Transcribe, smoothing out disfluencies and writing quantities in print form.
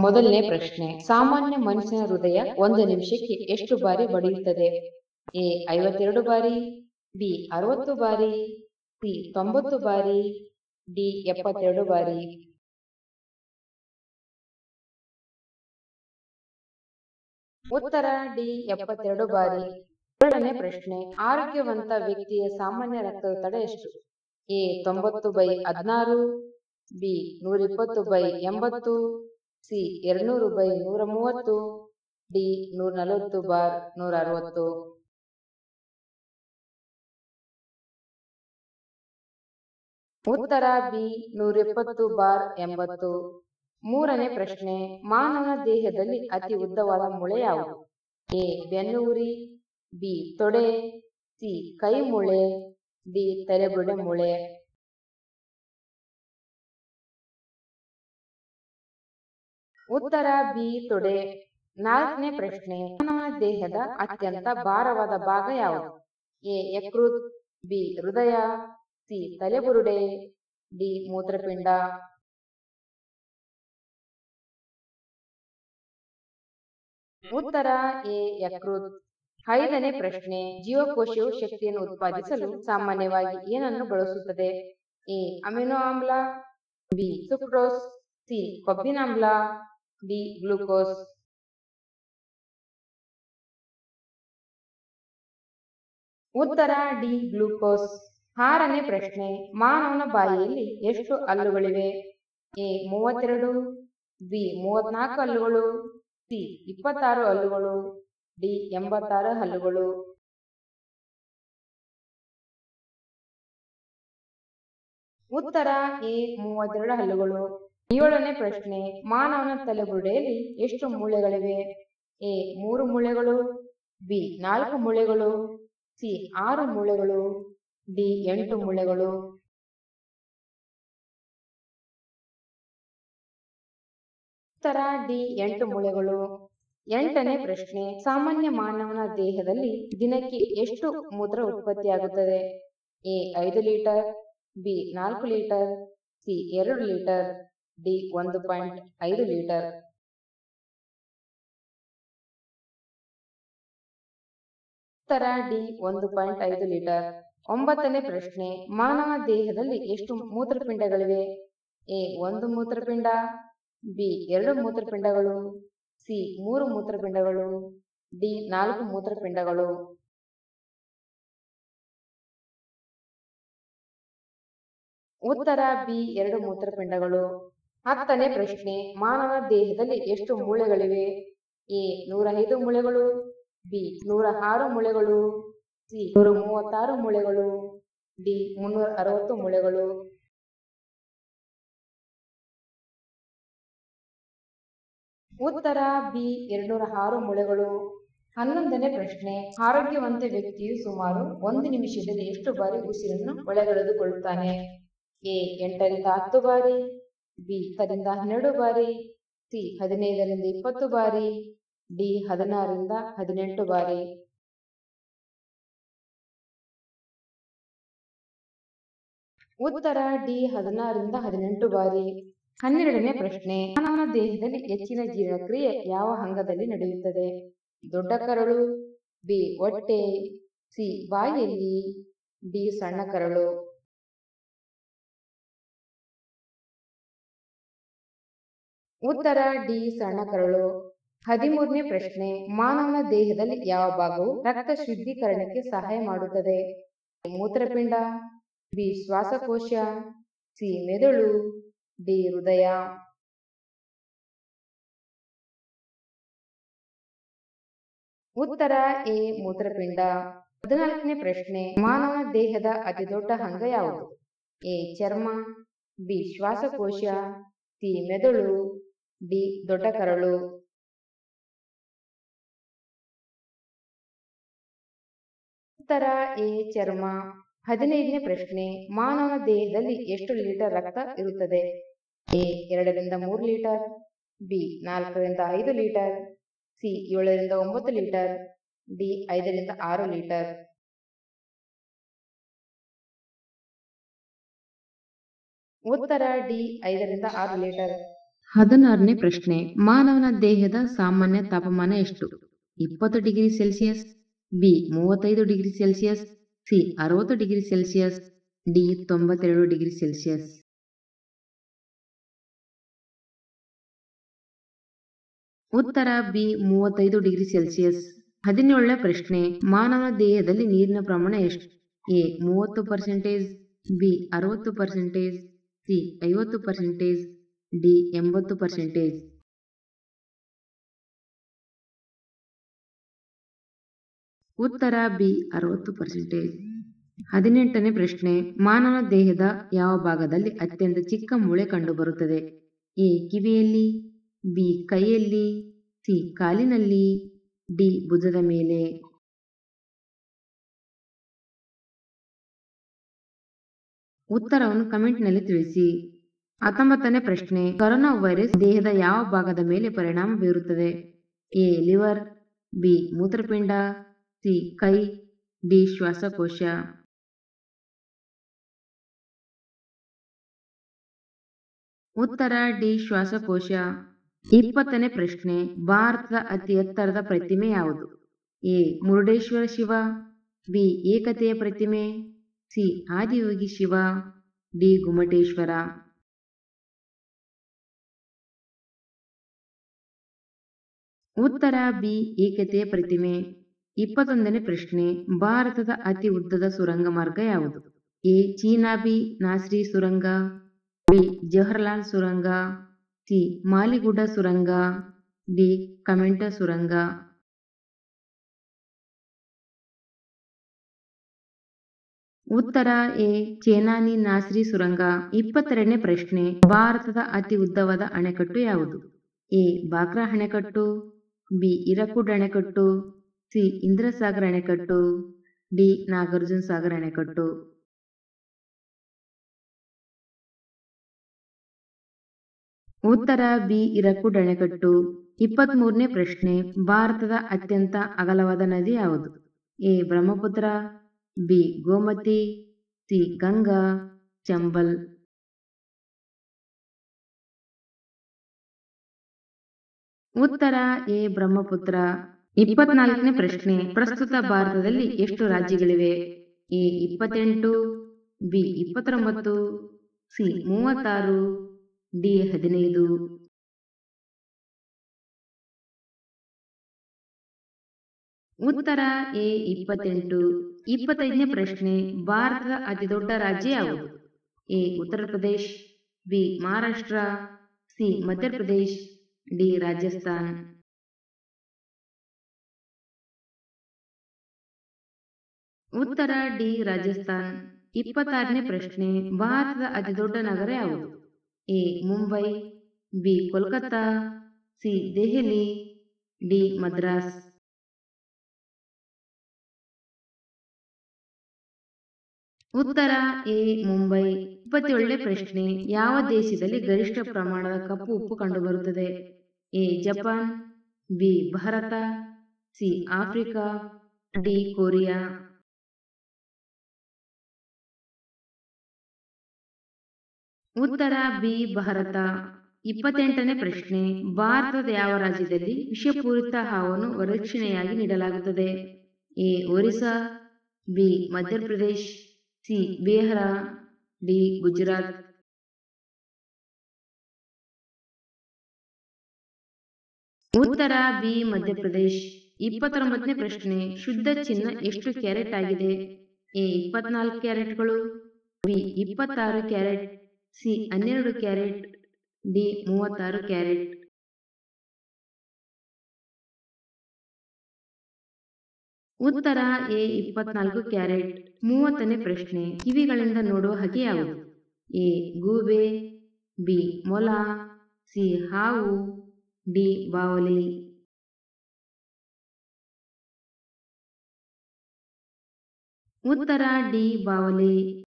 ಮೊದಲನೇ ಪ್ರಶ್ನೆ, ಸಾಮಾನ್ಯ ಮನುಷ್ಯನ ಹೃದಯ ಒಂದು ನಿಮಿಷಕ್ಕೆ ಎಷ್ಟು ಬಾರಿ ಬಡಿಯುತ್ತದೆ? ಎ 52 ಬಾರಿ, ಬಿ 60 ಬಾರಿ, ಸಿ 90 ಬಾರಿ, ಡಿ 72 ಬಾರಿ. ಉತ್ತರ ಡಿ 72 ಬಾರಿ. ಎರಡನೇ ಪ್ರಶ್ನೆ, ಆರೋಗ್ಯವಂತ ವ್ಯಕ್ತಿಯ ಸಾಮಾನ್ಯ ರಕ್ತದೊತ್ತಡ ಎಷ್ಟು? A 90/16, B 120/80, C 200/130, D 140/160. ಉತ್ತರ ಬಿ 120/80. ಮೂರನೇ ಪ್ರಶ್ನೆ, ಮಾನವನ ದೇಹದಲ್ಲಿ ಅತಿ ಉದ್ದವಾದ ಮೂಳೆ ಯಾವುದು? ಎ ಬೆನ್ನುಹುರಿ, ಬಿ ತೊಡೆ, ಸಿ ಕೈ ಮೂಳೆ, ಡಿ ತಲೆಬುರುಡೆ ಮೂಳೆ. ಉತ್ತರ ಬಿ ತೊಡೆ. ನಾಲ್ಕನೇ ಪ್ರಶ್ನೆ, ಮಾನವನ ದೇಹದ ಅತ್ಯಂತ ಭಾರವಾದ ಭಾಗ ಯಾವುದು? ಎ ಯಕೃತ್, ಬಿ ಹೃದಯ, ಸಿ ತಲೆಬುರುಡೆ, ಡಿ ಮೂತ್ರಪಿಂಡ. ಉತ್ತರ ಎ ಯಕೃತ್. ಐದನೇ ಪ್ರಶ್ನೆ, ಜೀವಕೋಶವು ಶಕ್ತಿಯನ್ನು ಉತ್ಪಾದಿಸಲು ಸಾಮಾನ್ಯವಾಗಿ ಏನನ್ನು ಬಳಸುತ್ತದೆ? ಎ ಅಮಿನೋ ಆಮ್ಲ, ಬಿ ಸುಕ್ರೋಸ್, ಸಿ ಕೊಬ್ಬಿನಾಮ್ಲ, ಡಿ ಗ್ಲೂಕೋಸ್. ಉತ್ತರ ಡಿ ಗ್ಲೂಕೋಸ್. ಆರನೇ ಪ್ರಶ್ನೆ, ಮಾನವನ ಬಾಯಿಯಲ್ಲಿ ಎಷ್ಟು ಹಲ್ಲುಗಳಿವೆ? ಎ 32, ಬಿ 34 ಹಲ್ಲುಗಳು, ಸಿ 26 ಹಲ್ಲುಗಳು, ಡಿ 86 ಹಲ್ಲುಗಳು. ಉತ್ತರ ಎ 32 ಹಲ್ಲುಗಳು. ಏಳನೇ ಪ್ರಶ್ನೆ, ಮಾನವನ ತಲೆಬುರುಡೆಯಲ್ಲಿ ಎಷ್ಟು ಮೂಳೆಗಳಿವೆ? ಎ 3 ಮೂಳೆಗಳು, ಬಿ 4 ಮೂಳೆಗಳು, ಸಿ 6 ಮೂಳೆಗಳು, ಡಿ 8 ಮೂಳೆಗಳು. ಉತ್ತರ ಡಿ 8 ಮೂಳೆಗಳು. ಎಂಟನೇ ಪ್ರಶ್ನೆ, ಸಾಮಾನ್ಯ ಮಾನವನ ದೇಹದಲ್ಲಿ ದಿನಕ್ಕೆ ಎಷ್ಟು ಮೂತ್ರ ಉತ್ಪತ್ತಿಯಾಗುತ್ತದೆ? A 5 litre, B 4 litre, C 2 litre, D 1.5 litre. ಉತ್ತರ ಡಿ 1.5 ಲೀಟರ್. ಒಂಬತ್ತನೇ ಪ್ರಶ್ನೆ, ಮಾನವ ದೇಹದಲ್ಲಿ ಎಷ್ಟು ಮೂತ್ರಪಿಂಡಗಳಿವೆ? ಎ 1 ಮೂತ್ರಪಿಂಡ, ಬಿ 2 ಮೂತ್ರಪಿಂಡಗಳು, ಸಿ 3 ಮೂತ್ರಪಿಂಡಗಳು, ಡಿ 4 ಮೂತ್ರಪಿಂಡಗಳು. ಉತ್ತರ ಬಿ 2 ಮೂತ್ರಪಿಂಡಗಳು. ಹತ್ತನೇ ಪ್ರಶ್ನೆ, ಮಾನವ ದೇಹದಲ್ಲಿ ಎಷ್ಟು ಮೂಳೆಗಳಿವೆ? ಎ 105 ಮೂಳೆಗಳು, ಬಿ 106 ಮೂಳೆಗಳು, ಸಿ 136 ಮೂಳೆಗಳು, ಡಿ 360 ಮೂಳೆಗಳು. ಉತ್ತರ ಬಿ 206 ಮೂಳೆಗಳು. 11ನೇ ಪ್ರಶ್ನೆ, ಆರೋಗ್ಯವಂತ ವ್ಯಕ್ತಿಯು ಸುಮಾರು 1 ನಿಮಿಷದಲ್ಲಿ ಎಷ್ಟು ಬಾರಿ ಉಸಿರನ್ನು ಒಳಗೆಳೆದುಕೊಳ್ಳುತ್ತಾನೆ? ಎ 8 ರಿಂದ 10 ಬಾರಿ, ಬಿ 10 ರಿಂದ 12 ಬಾರಿ, ಸಿ 15 ರಿಂದ 20 ಬಾರಿ, ಡಿ 16 ರಿಂದ 18 ಬಾರಿ. ಉತ್ತರ ಡಿ 16 ರಿಂದ 18 ಬಾರಿ. 12ನೇ ಪ್ರಶ್ನೆ, ಮಾನವನ ದೇಹದಲ್ಲಿ ಹೆಚ್ಚಿನ ಜೀರ್ಣಕ್ರಿಯೆ ಯಾವ ಅಂಗದಲ್ಲಿ ನಡೆಯುತ್ತದೆ? ದೊಡ್ಡ ಕರಳು, ಬಿ ಹೊಟ್ಟೆ, ಸಿ ಬಾಯಲ್ಲಿ, ಡಿ ಸಣ್ಣ ಕರಳು. ಉತ್ತರ ಡಿ ಸಣ್ಣ ಕರಳು. 13ನೇ ಪ್ರಶ್ನೆ, ಮಾನವನ ದೇಹದಲ್ಲಿ ಯಾವ ಭಾಗವು ರಕ್ತ ಶುದ್ಧೀಕರಣಕ್ಕೆ ಸಹಾಯ ಮಾಡುತ್ತದೆ? ಮೂತ್ರಪಿಂಡ, ಬಿ ಶ್ವಾಸಕೋಶ, ಸಿ ಮೆದುಳು, ಡಿ ಹೃದಯ. ಉತ್ತರ ಎ ಮೂತ್ರಪಿಂಡ. 14ನೇ ಪ್ರಶ್ನೆ, ಮಾನವನ ದೇಹದ ಅತಿ ದೊಡ್ಡ ಅಂಗ ಯಾವುದು? ಎ ಚರ್ಮ, ಬಿ ಶ್ವಾಸಕೋಶ, ಸಿ ಮೆದುಳು, ಡಿ ದೊಡ್ಡ ಕರಳು. ಉತ್ತರ ಎ ಚರ್ಮ. 15ನೇ ಪ್ರಶ್ನೆ, ಮಾನವನ ದೇಹದಲ್ಲಿ ಎಷ್ಟು ಲೀಟರ್ ರಕ್ತ ಇರುತ್ತದೆ? ಎ 2 ರಿಂದ 3 ಲೀಟರ್, ಬಿ 4 ರಿಂದ 5 ಲೀಟರ್, ಸಿ 7 ರಿಂದ 9 ಲೀಟರ್, ಡಿ 5 ರಿಂದ 6 ಲೀಟರ್. ಉತ್ತರ ಡಿ 5 ರಿಂದ 6 ಲೀಟರ್. 16ನೇ ಪ್ರಶ್ನೆ. ಮಾನವನ ದೇಹದ ಸಾಮಾನ್ಯ ತಾಪಮಾನ ಎಷ್ಟು? 20 degree Celsius, B 35 degree Celsius, C 60 degree Celsius, D 92 degree Celsius. ಉತ್ತರ ಬಿ 35 ಡಿಗ್ರಿ ಸೆಲ್ಸಿಯಸ್. 17ನೇ ಪ್ರಶ್ನೆ. ಮಾನವ ದೇಹದಲ್ಲಿ ನೀರಿನ ಪ್ರಮಾಣ ಎಷ್ಟು? A 30%, B 60%, C 50%, D 80%. ಉತ್ತರ ಬಿ 60%. 18ನೇ ಪ್ರಶ್ನೆ. ಮಾನವ ದೇಹದ ಯಾವ ಭಾಗದಲ್ಲಿ ಅತ್ಯಂತ ಚಿಕ್ಕ ಮೂಳೆ ಕಂಡುಬರುತ್ತದೆ? ಎ ಕಿವಿಯಲ್ಲಿ, ಬಿ ಕೈಯಲ್ಲಿ, ಸಿ ಕಾಲಿನಲ್ಲಿ, ಡಿ ಭುಜದ ಮೇಲೆ. ಉತ್ತರವನ್ನು ಕಮೆಂಟ್ನಲ್ಲಿ ತಿಳಿಸಿ. 19ನೇ ಪ್ರಶ್ನೆ. ಕೊರೋನಾ ವೈರಸ್ ದೇಹದ ಯಾವ ಭಾಗದ ಮೇಲೆ ಪರಿಣಾಮ ಬೀರುತ್ತದೆ? ಎ ಲಿವರ್, ಬಿ ಮೂತ್ರಪಿಂಡ, ಸಿ ಕೈ, ಡಿ ಶ್ವಾಸಕೋಶ. ಉತ್ತರ ಡಿ ಶ್ವಾಸಕೋಶ. 20ನೇ ಪ್ರಶ್ನೆ. ಭಾರತದ ಅತಿ ಎತ್ತರದ ಪ್ರತಿಮೆ ಯಾವುದು? ಎ ಮುರುಡೇಶ್ವರ ಶಿವ, ಬಿ ಏಕತೆಯ ಪ್ರತಿಮೆ, ಸಿ ಆದಿಯೋಗಿ ಶಿವ, ಡಿ ಗುಮ್ಮಟೇಶ್ವರ. ಉತ್ತರ ಬಿ ಏಕತೆಯ ಪ್ರತಿಮೆ. 21ನೇ ಪ್ರಶ್ನೆ. ಭಾರತದ ಅತಿ ಉದ್ದದ ಸುರಂಗ ಮಾರ್ಗ ಯಾವುದು? ಎ ಚೀನಾಬಿ ನಾಸ್ರಿ ಸುರಂಗ, ಬಿ ಜವಾಹರ್ಲಾಲ್ ಸುರಂಗ, ಸಿ ಮಾಲಿಗುಡ್ಡ ಸುರಂಗ, ಡಿ ಕಮೆಂಟ ಸುರಂಗ. ಉತ್ತರ ಎ ಚೇನಾನಿ ನಾಸ್ರಿ ಸುರಂಗ. 22ನೇ ಪ್ರಶ್ನೆ. ಭಾರತದ ಅತಿ ಉದ್ದವಾದ ಅಣೆಕಟ್ಟು ಯಾವುದು? ಎ ಬಾಕ್ರಾ ಅಣೆಕಟ್ಟು, ಬಿ ಹಿರಾಕುಡ್ ಅಣೆಕಟ್ಟು, ಸಿ ಇಂದ್ರಸಾಗರ್ ಅಣೆಕಟ್ಟು, ಡಿ ನಾಗಾರ್ಜುನ ಸಾಗರ್ ಅಣೆಕಟ್ಟು. ಉತ್ತರ ಬಿ ಹಿರಾಕುಡ್ ಅಣೆಕಟ್ಟು. 23ನೇ ಪ್ರಶ್ನೆ. ಭಾರತದ ಅತ್ಯಂತ ಅಗಲವಾದ ನದಿ ಯಾವುದು? A Brahmaputra, B Gomati, C Ganga, Chambal. ಉತ್ತರ ಎ ಬ್ರಹ್ಮಪುತ್ರ. 24ನೇ ಪ್ರಶ್ನೆ. ಪ್ರಸ್ತುತ ಭಾರತದಲ್ಲಿ ಎಷ್ಟು ರಾಜ್ಯಗಳಿವೆ? A 28, B 29, C 36, D 15. ಉತ್ತರ ಎ 28. 25ನೇ ಪ್ರಶ್ನೆ. ಭಾರತದ ಅತಿ ದೊಡ್ಡ ರಾಜ್ಯ ಯಾವುದು? A Uttar Pradesh, B Maharashtra, C Madhya Pradesh, D Rajasthan. ಉತ್ತರ ಡಿ ರಾಜಸ್ಥಾನ್. 26ನೇ ಪ್ರಶ್ನೆ. ಭಾರತದ ಅತಿ ದೊಡ್ಡ ನಗರ ಯಾವುದು? A Mumbai, B Kolkata, C Delhi, D Madras. ಉತ್ತರ ಎ ಮುಂಬೈ. 27ನೇ ಪ್ರಶ್ನೆ. ಯಾವ ದೇಶದಲ್ಲಿ ಗರಿಷ್ಠ ಪ್ರಮಾಣದ ಕಪ್ಪು ಉಪ್ಪು ಕಂಡುಬರುತ್ತದೆ? A Japan, B Bharat, C Africa, D Korea. ಉತ್ತರ ಬಿ ಭಾರತ. 28ನೇ ಪ್ರಶ್ನೆ. ಭಾರತದ ಯಾವ ರಾಜ್ಯದಲ್ಲಿ ವಿಷಪೂರಿತ ಹಾವನ್ನು ವರದಕ್ಷಿಣೆಯಾಗಿ ನೀಡಲಾಗುತ್ತದೆ? A Orissa, B Madhya Pradesh, C Bihar, D Gujarat. ಉತ್ತರ ಬಿ ಮಧ್ಯಪ್ರದೇಶ್. 29ನೇ ಪ್ರಶ್ನೆ. ಶುದ್ಧ ಚಿನ್ನ ಎಷ್ಟು ಕ್ಯಾರೆಟ್ ಆಗಿದೆ? ಎ 24 ಕ್ಯಾರೆಟ್ಗಳು, B 26 carat, C 12 carat, D 36 carat. ಉತ್ತರ ಎ 24 ಕ್ಯಾರೆಟ್. 30ನೇ ಪ್ರಶ್ನೆ. ಕಿವಿಗಳಿಂದ ನೋಡುವ ಹಕ್ಕಿ ಯಾವುದು? ಎ ಗೂಬೆ, ಬಿ ಮೊಲ, ಸಿ ಹಾವು, ಡಿ ಬಾವಲಿ. ಉತ್ತರ ಡಿ ಬಾವಲಿ.